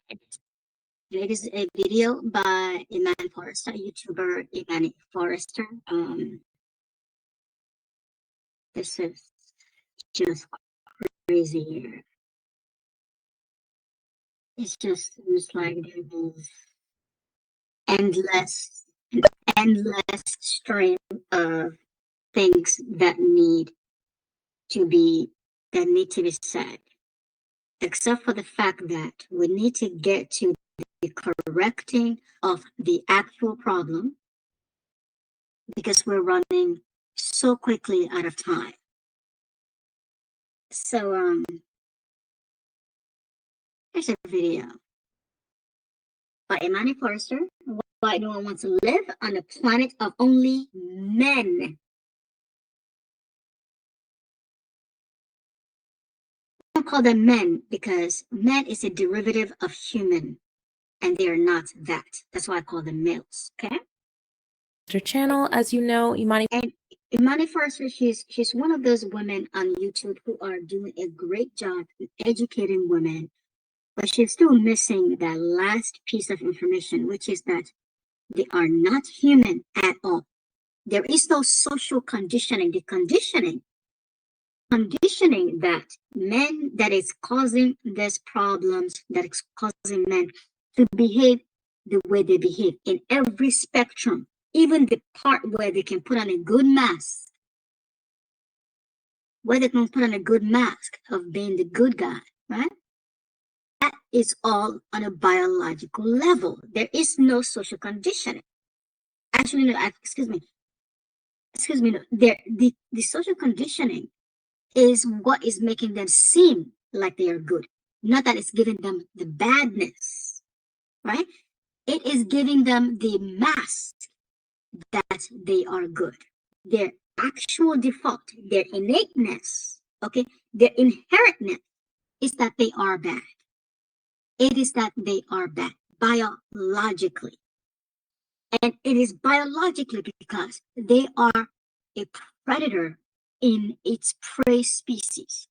It is a video by Imani Forrester, YouTuber Imani Forrester. This is just crazy here. It just seems like there is endless, endless stream of things that need to be said, except for the fact that we need to get to the correcting of the actual problem, because we're running so quickly out of time. So here's a video by Imani Forrester. Why no one wants to live on a planet of only men. I don't call them men because men is a derivative of human, and they are not that. That's why I call them males. Okay. Channel, as you know, Imani. And Imani Forrester, she's one of those women on YouTube who are doing a great job educating women, but she's still missing that last piece of information, which is that they are not human at all. There is no social conditioning. The conditioning that men, that is causing these problems, that is causing men to behave the way they behave in every spectrum, even the part where they can put on a good mask, of being the good guy, right? That is all on a biological level. There is no social conditioning. Actually, no, excuse me. No, the social conditioning is what is making them seem like they are good, not that it's giving them the badness, right? It is giving them the mask that they are good. Their actual default, their innateness, okay, their inherentness is that they are bad. It is that they are bad biologically. And it is biologically because they are a predator in its prey species.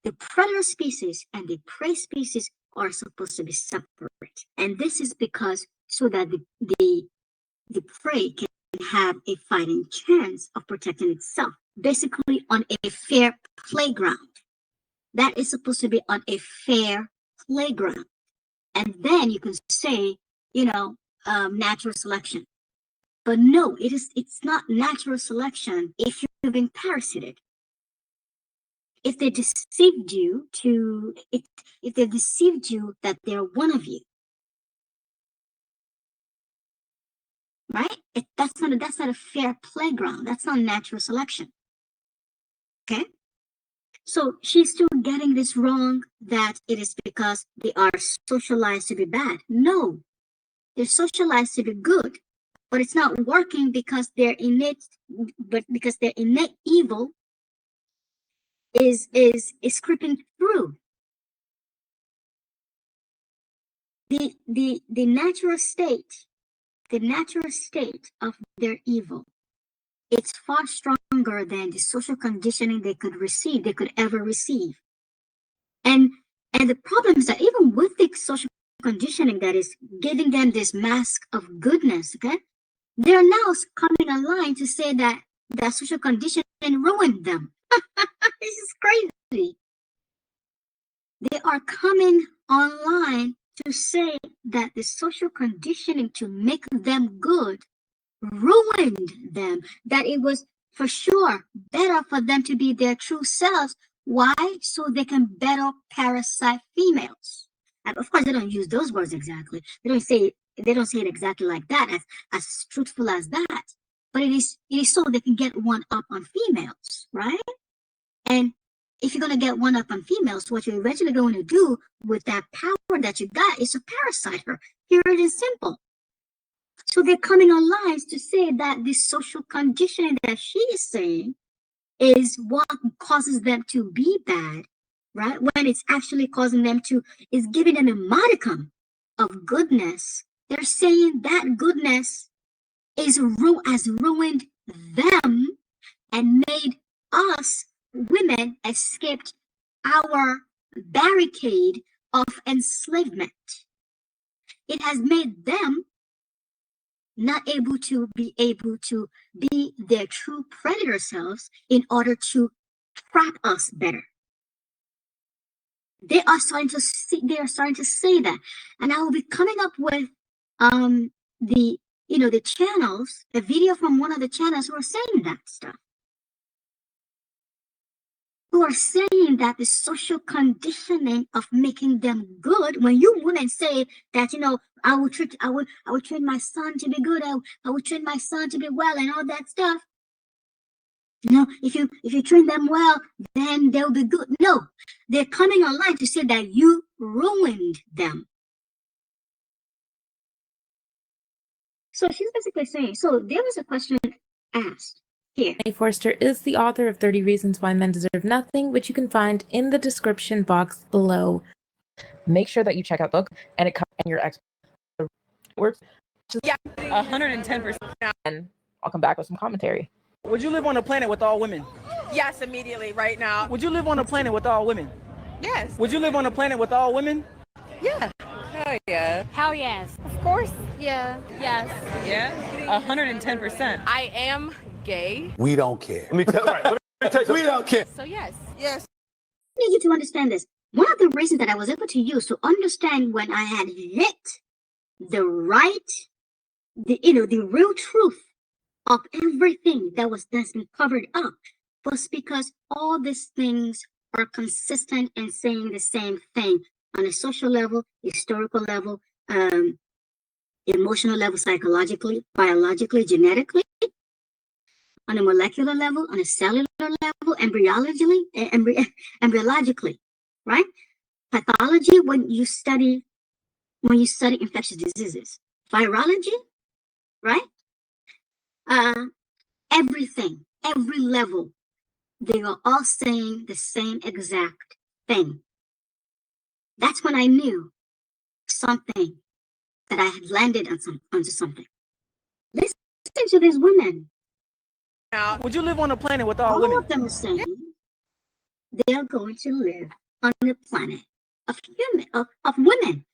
The predator species and the prey species are supposed to be separate. And this is because so that the prey can have a fighting chance of protecting itself, basically on a fair playground. That is supposed to be on a fair playground. And then you can say, natural selection. But no, it's not natural selection if you've been parasited. If they deceived you if they deceived you that they're one of you, right? That's not a fair playground. That's not natural selection. Okay? So she's still getting this wrong, that it is because they are socialized to be bad. No, they're socialized to be good, but it's not working because their innate evil is creeping through. The natural state of their evil, it's far stronger than the social conditioning they could ever receive. And the problem is that even with the social conditioning that is giving them this mask of goodness, okay, they're now coming online to say that social conditioning ruined them. This is crazy. They are coming online to say that the social conditioning to make them good ruined them, that it was for sure better for them to be their true selves. Why? So they can better parasite females. And of course, they don't use those words exactly. They don't say it exactly like that, as truthful as that. But it is so they can get one up on females, right? And if you're going to get one up on females, what you're eventually going to do with that power that you got is to parasite her. Here it is simple. So they're coming online to say that this social conditioning that she is saying is what causes them to be bad, right? When it's actually causing them is giving them a modicum of goodness. They're saying that goodness has ruined them and made us women escaped our barricade of enslavement. it has made them not able to be their true predator selves in order to trap us better. They are starting to say that, and I will be coming up with the the channels, a video from one of the channels who are saying that stuff, who are saying that the social conditioning of making them good. When you women say that, I will train my son to be good, I will train my son to be well, and all that stuff. If you train them well, then they'll be good. No, they're coming online to say that you ruined them. So she's basically saying, so there was a question asked here. Forster is the author of 30 Reasons Why Men Deserve Nothing, which you can find in the description box below. Make sure that you check out the book, and it comes in your works. Yeah, 110%. And I'll come back with some commentary. Would you live on a planet with all women? Yes, immediately, right now. Would you live on a planet with all women? Yes. Would you live on a planet with all women? Yeah. Hell yeah. Hell yes. Of course. Yeah. Yes. Yeah. 110%. I am gay. We don't care. Let me tell you. We don't care. So yes. Yes. I need you to understand this. One of the reasons that I was able to use to understand when I had hit the real truth of everything that's been covered up was because all these things are consistent and saying the same thing on a social level, historical level, emotional level, psychologically, biologically, genetically, on a molecular level, on a cellular level, embryologically, right? Pathology, when you study infectious diseases, virology, right? Everything, every level, they are all saying the same exact thing. That's when I knew something, that I had landed onto something. Listen to these women. Would you live on a planet with all women? All of them are saying they are going to live on the planet of women,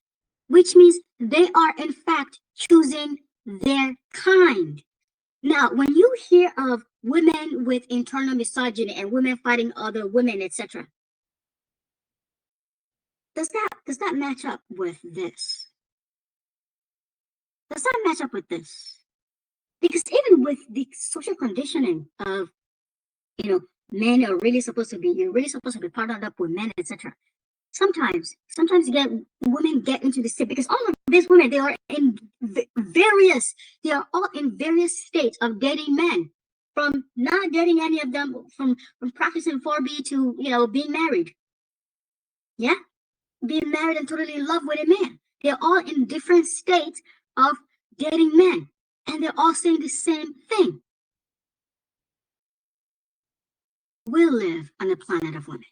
which means they are in fact choosing their kind. Now, when you hear of women with internal misogyny and women fighting other women, etc., does that match up with this? Does that match up with this? Because even with the social conditioning of, men are really supposed to be, you're really supposed to be partnered up with men, etc. Sometimes women get into the state, because all of these women, they are all in various states of dating men, from not dating any of them, from practicing 4B to, being married. Yeah? Being married and totally in love with a man. They're all in different states of dating men, and they're all saying the same thing. We'll live on a planet of women.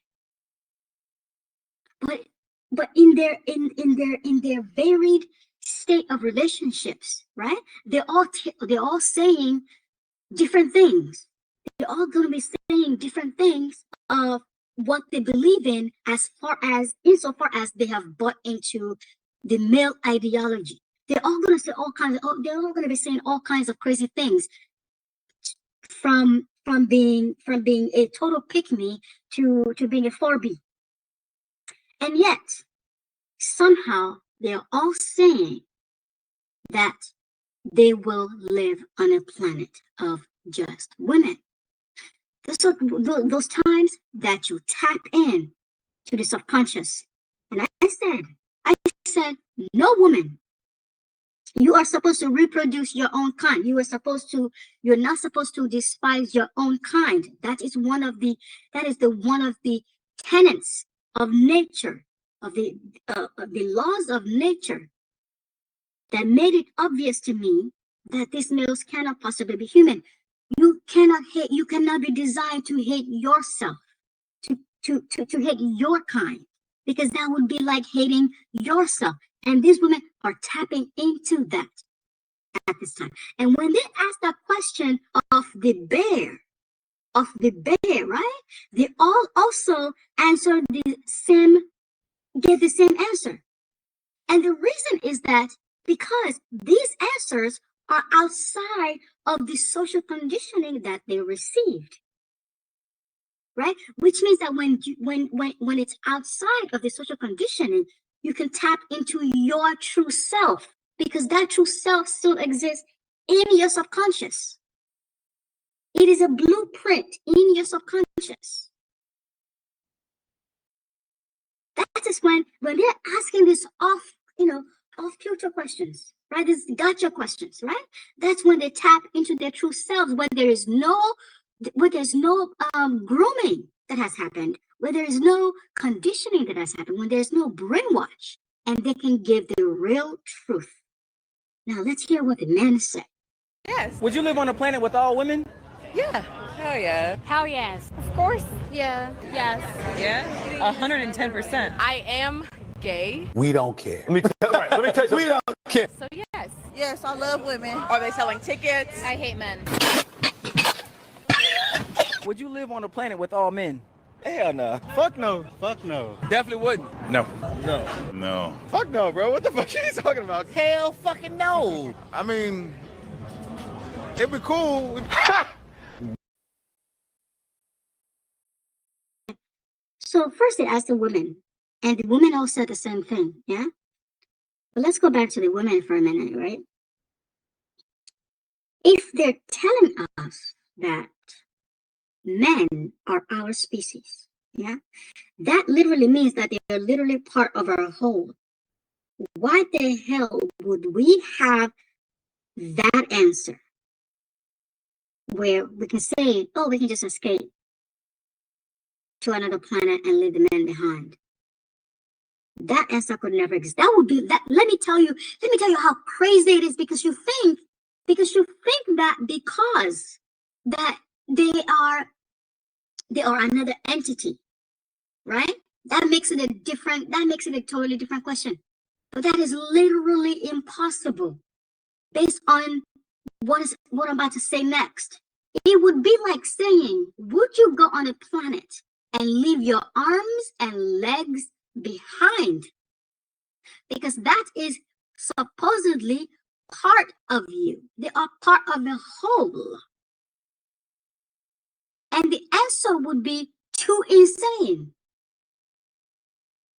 But in their varied state of relationships, right? They're all saying different things. They're all going to be saying different things of what they believe in, insofar as they have bought into the male ideology. They're all going to say they're all going to be saying all kinds of crazy things, from being a total pick-me to being a 4B. And yet, somehow, they're all saying that they will live on a planet of just women. Those times that you tap in to the subconscious. And I said, no woman, you are supposed to reproduce your own kind. You're not supposed to despise your own kind. That is one of the tenets of nature, of the laws of nature, that made it obvious to me that these males cannot possibly be human. You cannot be designed to hate yourself, to hate your kind, because that would be like hating yourself. And these women are tapping into that at this time. And when they ask that question of the bear, right? They all also gave the same answer. And the reason is that because these answers are outside of the social conditioning that they received, right? Which means that when it's outside of the social conditioning, you can tap into your true self, because that true self still exists in your subconscious. It is a blueprint in your subconscious. That is when they're asking these off-kilter questions, right? These gotcha questions, right? That's when they tap into their true selves, when there's no grooming that has happened, where there is no conditioning that has happened, when there's no brainwash, and they can give the real truth. Now let's hear what the men say. Yes. Would you live on a planet with all women? Yeah. Hell yeah. Hell yes. Of course. Yeah. Yes. Yeah. 110%. I am gay. We don't care. Let me tell you. We don't care. So yes. Yes, I love women. Are they selling tickets? I hate men. Would you live on a planet with all men? Hell no. Fuck no. Fuck no. Definitely wouldn't. No. No. No. Fuck no, bro. What the fuck are you talking about? Hell fucking no. I mean, it'd be cool. So first they asked the women, and the women all said the same thing, yeah? But let's go back to the women for a minute, right? If they're telling us that men are our species, yeah, that literally means that they're literally part of our whole. Why the hell would we have that answer where we can say, oh, we can just escape to another planet and leave the men behind? That answer could never exist. That would be that. Let me tell you how crazy it is, because you think that because that they are another entity, right? That makes it a totally different question. But that is literally impossible based on what I'm about to say next. It would be like saying, would you go on a planet and leave your arms and legs behind? Because that is supposedly part of you. They are part of the whole. And the answer would be too insane.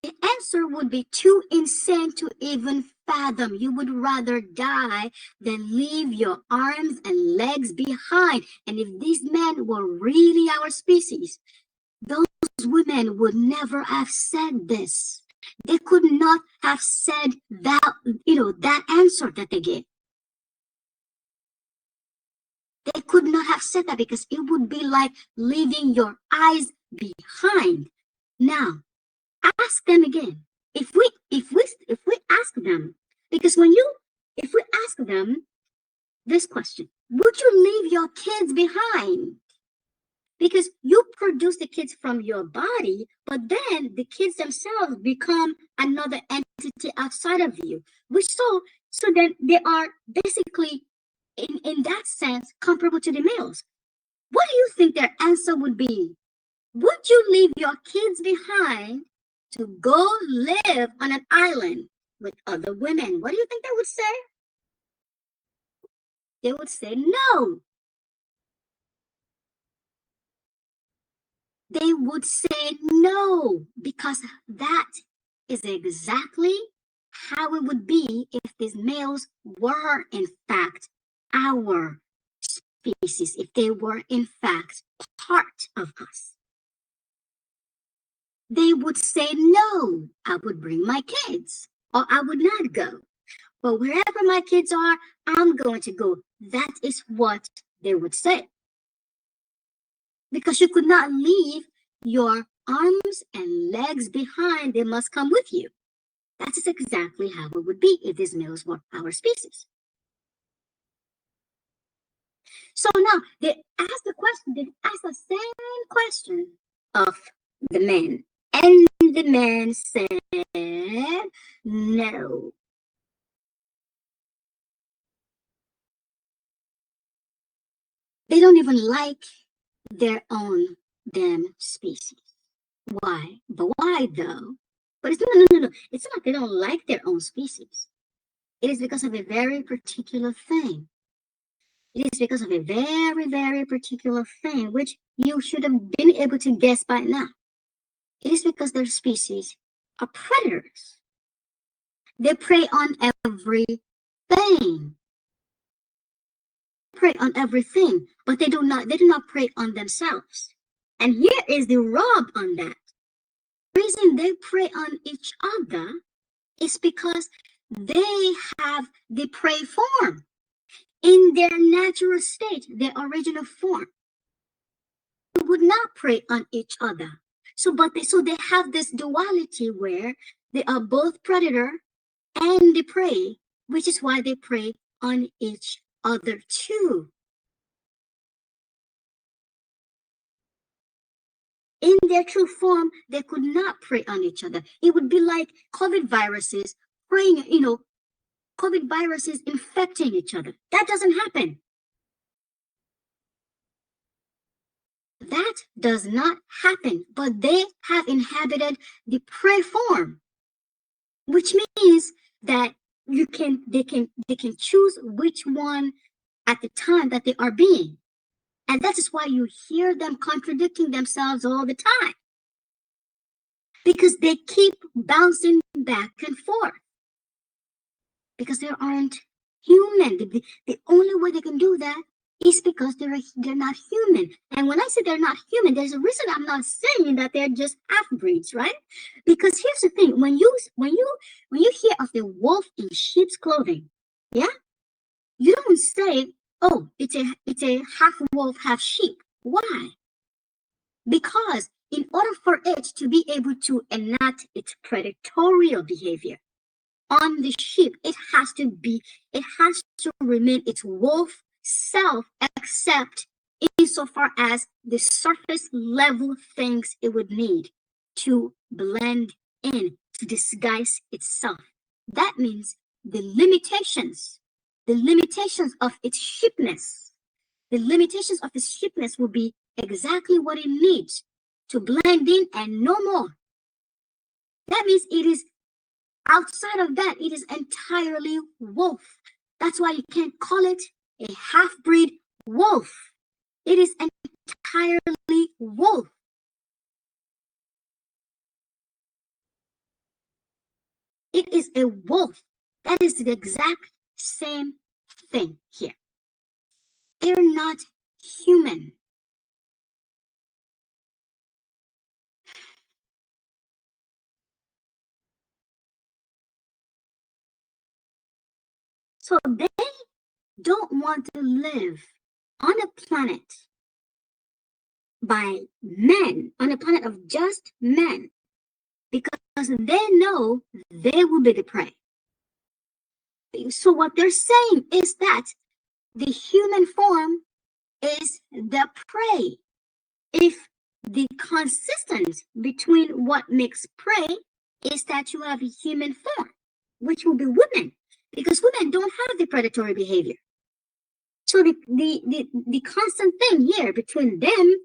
The answer would be too insane to even fathom. You would rather die than leave your arms and legs behind. And if these men were really our species, those women would never have said this. They could not have said that, that answer that they gave. They could not have said that, because it would be like leaving your eyes behind. Now, ask them again. If we ask them, because if we ask them this question, would you leave your kids behind? Because you produce the kids from your body, but then the kids themselves become another entity outside of you. So then they are basically, in that sense, comparable to the males. What do you think their answer would be? Would you leave your kids behind to go live on an island with other women? What do you think they would say? They would say no. They would say no, because that is exactly how it would be if these males were in fact our species, if they were in fact part of us. They would say no, I would bring my kids, or I would not go. But wherever my kids are, I'm going to go. That is what they would say. Because you could not leave your arms and legs behind. They must come with you. That is exactly how it would be if these males were our species. So now they ask the same question of the men. And the man said no. They don't even like their own damn species. Why? But why though? But it's no. It's not like they don't like their own species. It is because of a very particular thing. It is because of a very, very particular thing, which you should have been able to guess by now. It is because their species are predators. They prey on everything. Prey on everything, but they do not prey on themselves. And here is the rub on that. The reason they prey on each other is because they have the prey form in their natural state, their original form. They would not prey on each other. So they have this duality where they are both predator and the prey, which is why they prey on each other too. In their true form, they could not prey on each other. It would be like COVID viruses preying, COVID viruses infecting each other. That doesn't happen. That does not happen, but they have inhabited the prey form, which means that they can choose which one at the time that they are being. And that is why you hear them contradicting themselves all the time. Because they keep bouncing back and forth. Because they aren't human. The only way they can do that is because they're not human. And when I say they're not human, there's a reason I'm not saying that they're just half-breeds, right? Because here's the thing: when you hear of the wolf in sheep's clothing, yeah, you don't say, "Oh, it's a half wolf, half sheep." Why? Because in order for it to be able to enact its predatorial behavior on the sheep, it has to remain its wolf self, except insofar as the surface level things it would need to blend in, to disguise itself. That means the limitations of its sheepness, will be exactly what it needs to blend in and no more. That means it is outside of that, it is entirely wolf. That's why you can't call it a half-breed wolf. It is entirely wolf. It is a wolf. That is the exact same thing here. They're not human. So they don't want to live on a planet by men, on a planet of just men, because they know they will be the prey. So what they're saying is that the human form is the prey. If the consistent between what makes prey is that you have a human form, which will be women, because women don't have the predatory behavior. So the constant thing here between them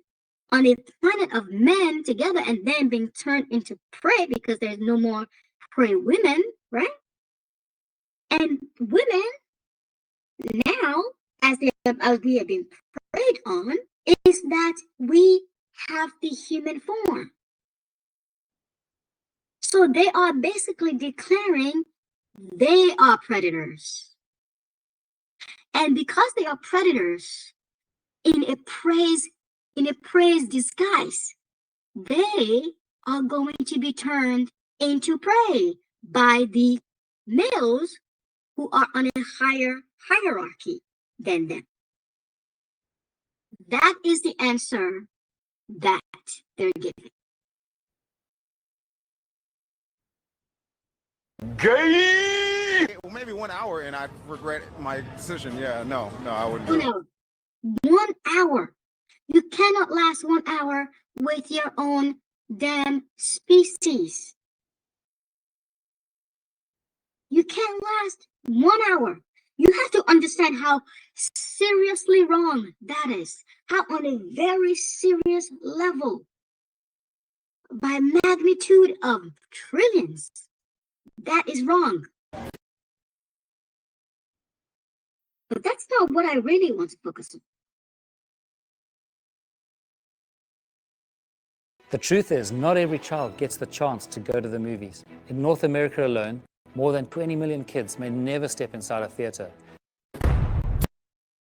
on a planet of men together and then being turned into prey because there's no more prey women, right? And women now, as we have been preyed on, is that we have the human form. So they are basically declaring they are predators. And because they are predators in a prey's disguise, they are going to be turned into prey by the males who are on a higher hierarchy than them. That is the answer that they're giving. Gay! Well, maybe 1 hour and I regret my decision. Yeah, no, I wouldn't do 1 it. hour. 1 hour. You cannot last 1 hour with your own damn species. You can't last 1 hour. You have to understand how seriously wrong that is. How on a very serious level, by magnitude of trillions, that is wrong. But that's not what I really want to focus on. The truth is, not every child gets the chance to go to the movies. In North America alone, more than 20 million kids may never step inside a theater.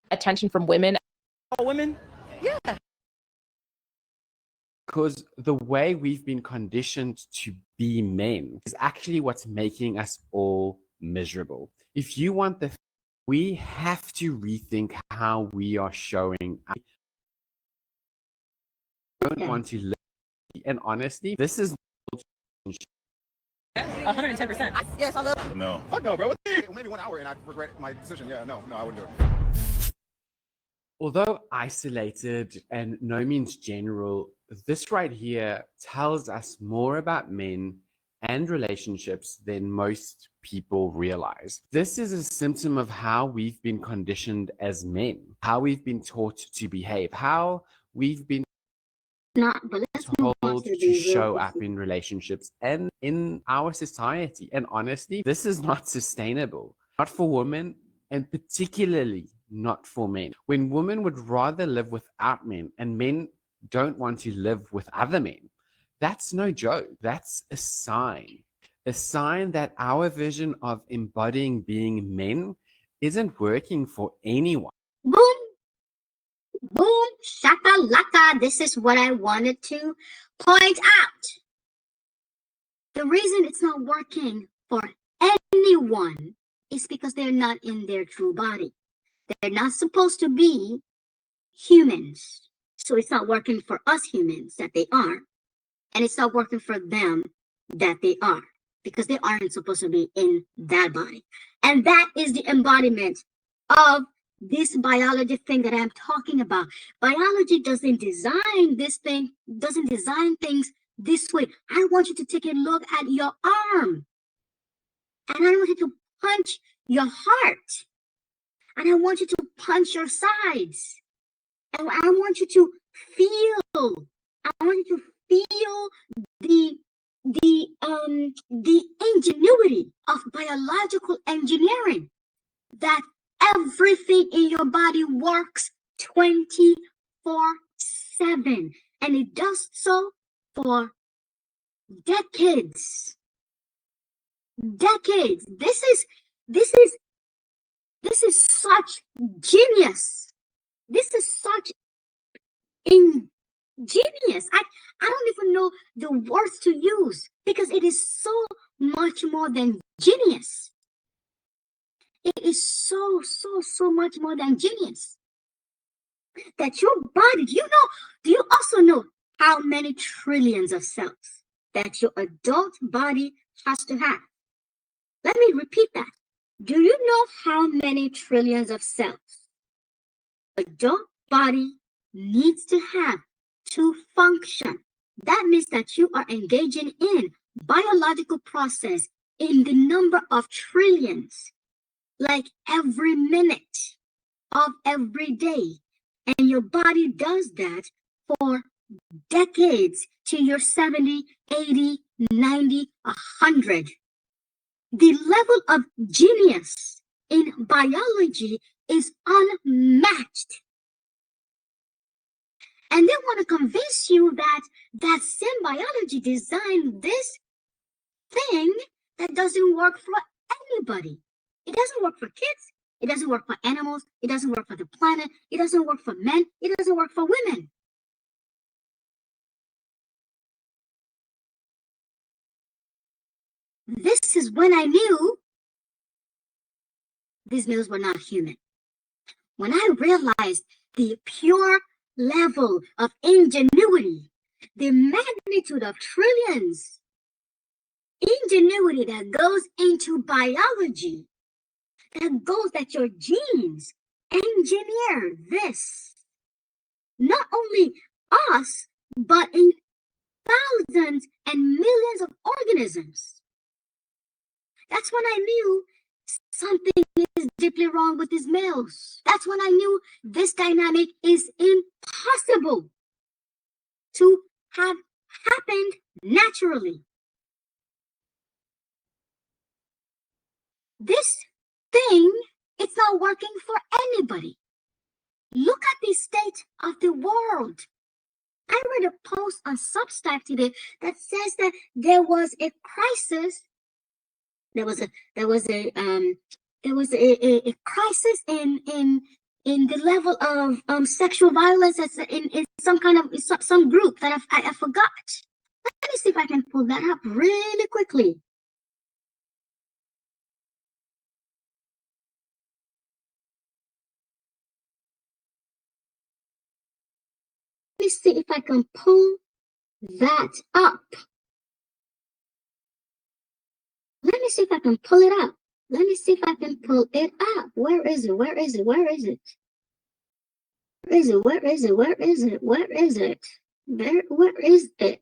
Attention from women. All women? Yeah. Because the way we've been conditioned to be men is actually what's making us all miserable. If you want we have to rethink how we are showing. I don't want to live. And honestly, this is 110%. Yes, I love. No. Fuck no, bro. Maybe 1 hour and I regret my decision. Yeah, no, I wouldn't do it. although isolated and no means general, this right here tells us more about men and relationships than most people realize. This is a symptom of how we've been conditioned as men, how we've been taught to behave, how we've been told to show up in relationships and in our society. And honestly, this is not sustainable, not for women, and particularly not for men. When women would rather live without men and men don't want to live with other men, that's no joke. That's a sign that our vision of embodying being men isn't working for anyone. Boom, boom, shakalaka. This is what I wanted to point out. The reason it's not working for anyone is because they're not in their true body. They're not supposed to be humans. So it's not working for us humans that they are. And it's not working for them that they are, because they aren't supposed to be in that body. And that is the embodiment of this biology thing that I'm talking about. Biology doesn't design this thing, doesn't design things this way. I want you to take a look at your arm. And I want you to punch your heart. And I want you to punch your sides. And I want you to feel. I want you to feel the ingenuity of biological engineering, that everything in your body works 24/7, and it does so for decades. This is such genius. This is such ingenious. I don't even know the words to use, because it is so much more than genius. It is so much more than genius. That your body, do you also know how many trillions of cells that your adult body has to have? Let me repeat that. Do you know how many trillions of cells adult body needs to have to function? That means that you are engaging in biological process in the number of trillions, like every minute of every day. And your body does that for decades, to your 70, 80, 90, 100. The level of genius in biology is unmatched. And they want to convince you that that same biology designed this thing that doesn't work for anybody. It doesn't work for kids. It doesn't work for animals. It doesn't work for the planet. It doesn't work for men. It doesn't work for women. This is when I knew these males were not human. When I realized the pure level of ingenuity, the magnitude of trillions, ingenuity that goes into biology, that your genes engineer this. Not only us, but in thousands and millions of organisms. That's when I knew something is deeply wrong with these males. That's when I knew this dynamic is impossible to have happened naturally. This thing It's not working for anybody. Look at the state of the world. I read a post on Substack today that says that there was a crisis. There was a crisis in the level of sexual violence as in some kind of some group that I forgot. Let me see if I can pull that up really quickly. Let me see if I can pull that up. Let me see if I can pull it up. Let me see if I can pull it up. Where is it? Where is it? Where is it? Where is it? Where is it? Where is it? Where is it? Where is it?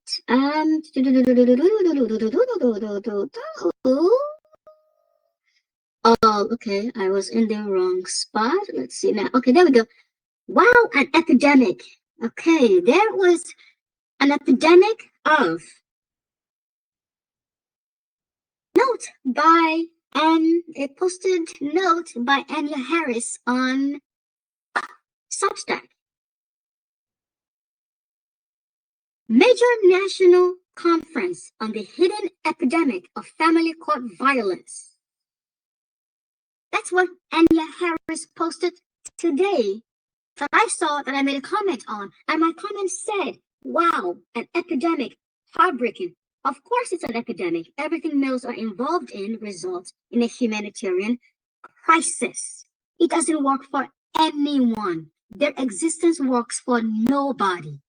Oh, okay. I was in the wrong spot. Let's see now. Okay, there we go. Wow, an epidemic. Okay, there was an epidemic of note by a posted note by Anya Harris on Substack. Major national conference on the hidden epidemic of family court violence. That's what Anya Harris posted today that I saw, that I made a comment on. And my comment said, wow, an epidemic, heartbreaking. Of course it's an epidemic. Everything males are involved in results in a humanitarian crisis. It doesn't work for anyone. Their existence works for nobody.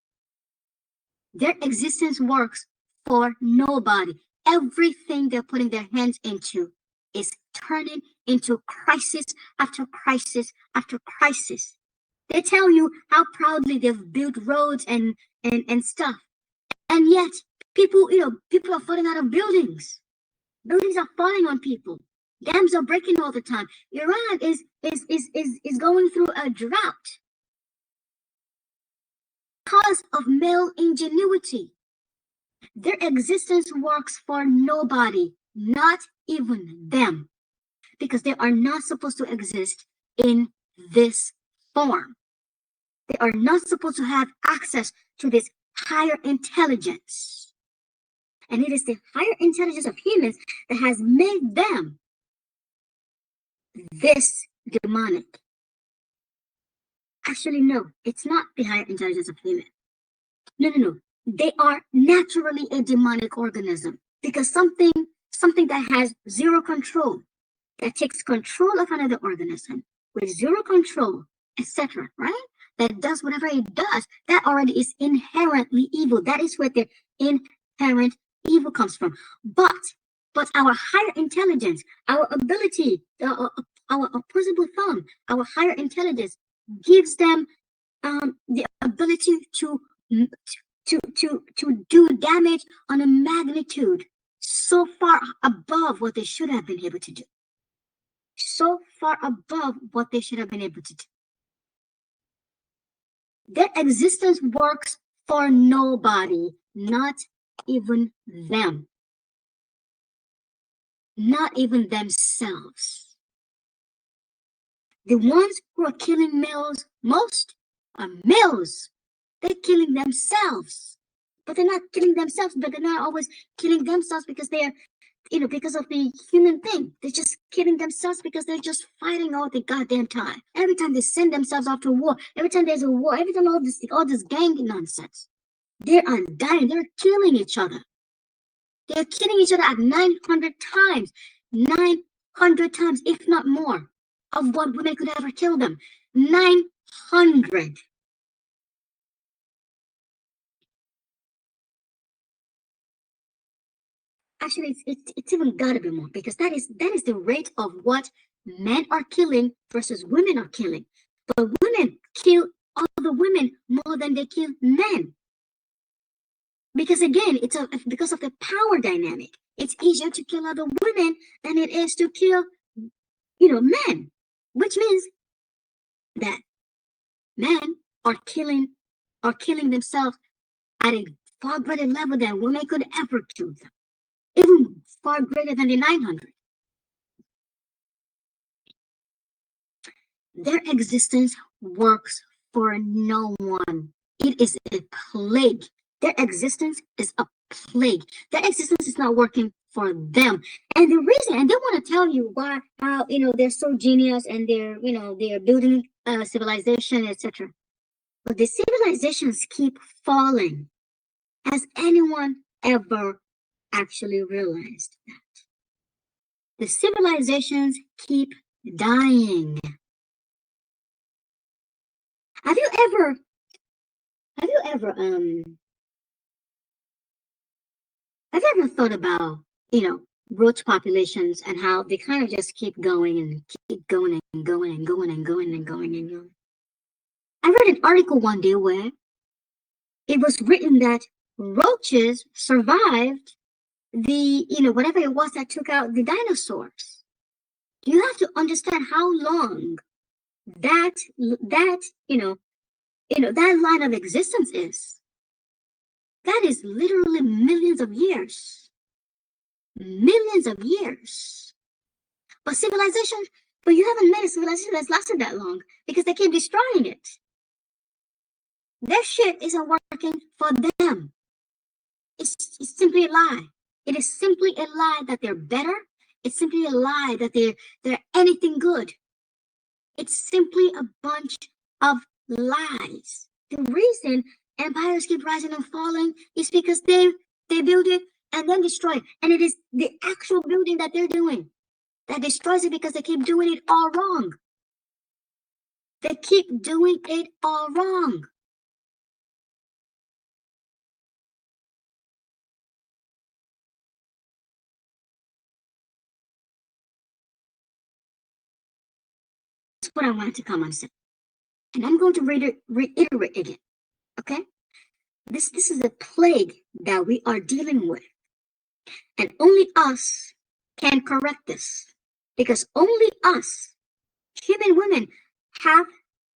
Their existence works for nobody. Everything they're putting their hands into is turning into crisis after crisis after crisis. They tell you how proudly they've built roads and stuff. And yet people are falling out of buildings. Buildings are falling on people. Dams are breaking all the time. Iran is going through a drought because of male ingenuity. Their existence works for nobody, not even them, because they are not supposed to exist in this form. They are not supposed to have access to this higher intelligence. And it is the higher intelligence of humans that has made them this demonic. Actually, no, it's not the higher intelligence of humans. No. They are naturally a demonic organism, because something that has zero control, that takes control of another organism with zero control, etc., right? That does whatever it does, that already is inherently evil. That is where the inherent evil comes from. But our higher intelligence, our ability, our opposable thumb, our higher intelligence gives them the ability to do damage on a magnitude so far above what they should have been able to do. So far above what they should have been able to do. Their existence works for nobody, not even them. Not even themselves. The ones who are killing males most are males. They're killing themselves. But they're not killing themselves, but they're not always killing themselves because they're, because of the human thing. They're just killing themselves because they're just fighting all the goddamn time. Every time they send themselves off to war, every time there's a war, every time all this gang nonsense, they are dying. They're killing each other. They're killing each other at 900 times. 900 times, if not more, of what women could ever kill them. 900. Actually, it's even gotta be more, because that is the rate of what men are killing versus women are killing. But women kill other women more than they kill men. Because again, it's because of the power dynamic. It's easier to kill other women than it is to kill, men. Which means that men are killing themselves at a far greater level than women could ever kill them. Even far greater than the 900. Their existence works for no one. It is a plague. Their existence is a plague. Their existence is not working for them. And the reason, and they want to tell you why, how, they're so genius and they're building civilization, etc. But the civilizations keep falling. Has anyone ever actually realized that? The civilizations keep dying. Have you ever thought about, roach populations and how they kind of just keep going and keep going and going and going and going and going and going? I read an article one day where it was written that roaches survived the, whatever it was that took out the dinosaurs. You have to understand how long that that line of existence is. That is literally millions of years. Millions of years. But you haven't met a civilization that's lasted that long because they keep destroying it. Their shit isn't working for them. It's simply a lie. It is simply a lie that they're better. It's simply a lie that they're anything good. It's simply a bunch of lies. The reason empires keep rising and falling is because they build it and then destroy it. And it is the actual building that they're doing that destroys it because they keep doing it all wrong. They keep doing it all wrong. That's what I wanted to come and say. And I'm going to reiterate again. Okay? This is a plague that we are dealing with. And only us can correct this. Because only us, human women, have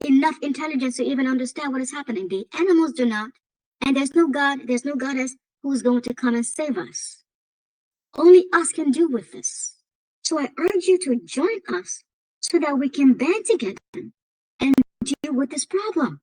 enough intelligence to even understand what is happening. The animals do not. And there's no goddess who's going to come and save us. Only us can deal with this. So I urge you to join us so that we can band together and deal with this problem.